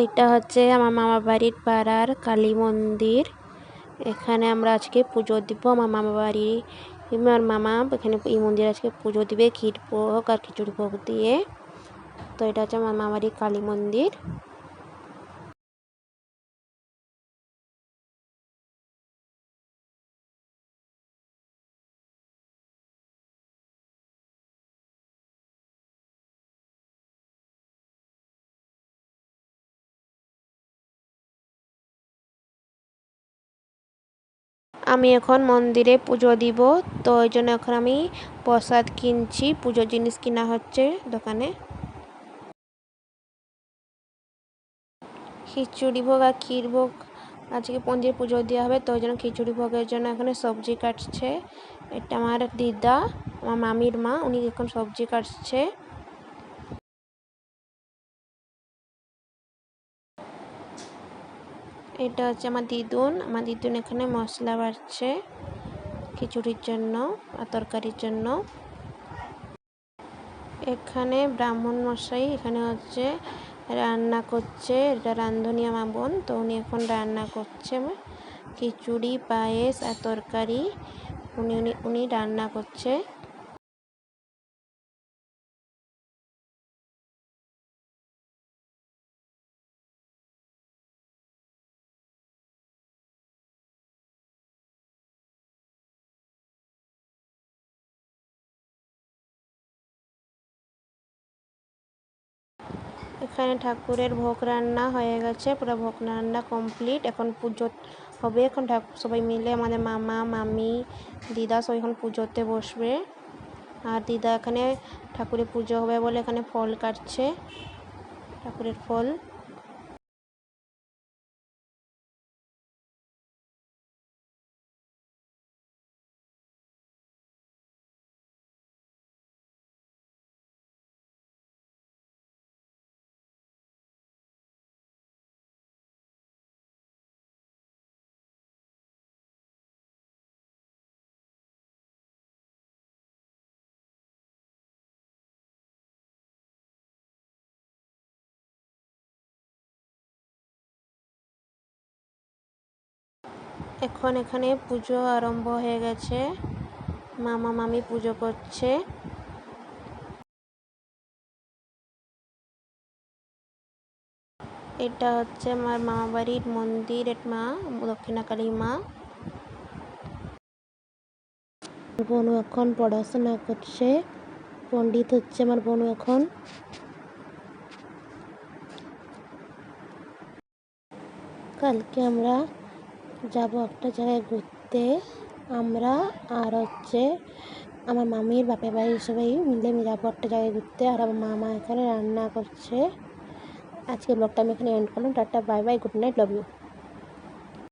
এটা হচ্ছে আমার মামা বাড়ির পাড়ার কালী মন্দির। এখানে আমরা আজকে পুজো দিব। আমার মামা বাড়ি আমার মামা এখানে এই মন্দিরে আজকে পুজো দিবে ক্ষীর ভোগ আর খিচুড়ি ভোগ দিয়ে। তো এটা হচ্ছে আমার মামা বাড়ির কালী মন্দির। আমি এখন মন্দিরে পুজো দিব, তো ওই জন্য এখন আমি প্রসাদ কিনছি। পুজোর জিনিস কিনা হচ্ছে দোকানে। খিচুড়ি ভোগ আর ক্ষীর ভোগ আজকে মন্দিরে পুজো দেওয়া হবে, তো ওই জন্য খিচুড়ি ভোগের জন্য এখানে সবজি কাটছে। এটা আমার দিদা, আমার মামির মা, উনি এখন সবজি কাটছে। এটা হচ্ছে আমার দিদুন এখানে মশলা বাড়ছে খিচুড়ির জন্য আর তরকারির জন্য। এখানে ব্রাহ্মণ মশাই এখানে হচ্ছে রান্না করছে। এটা রাঁধুনি আমার বোন, তো উনি এখন রান্না করছে খিচুড়ি, পায়েস আর তরকারি উনি রান্না করছে। এখানে ঠাকুরের ভোগ রান্না হয়ে গেছে, পুরো ভোগ রান্না কমপ্লিট। এখন পুজো হবে, এখন সবাই মিলে আমাদের মামা মামি দিদা সবাই এখন পুজোতে বসবে। আর দিদা এখানে ঠাকুরের পুজো হবে বলে এখানে ফল কাটছে, ঠাকুরের ফল। এখন এখানে পুজো আরম্ভ হয়ে গেছে, মামা মামি পুজো করছে। এটা হচ্ছে আমার মামা বাড়ির মন্দির, মা দক্ষিণাকালী মা। বোনু এখন পড়াশোনা করছে, পণ্ডিত হচ্ছে আমার বোনু এখন। কালকে আমরা যাব একটা জায়গায় ঘুরতে, আমরা আর হচ্ছে আমার মামির বাপের বাড়ির সবাই মিলে যাবো একটা জায়গায় ঘুরতে। আর আমার মামা এখানে রান্না করছে। আজকে ব্লগটা আমি এখানে এন্ড করলাম। Tata, bye bye, good night, love you.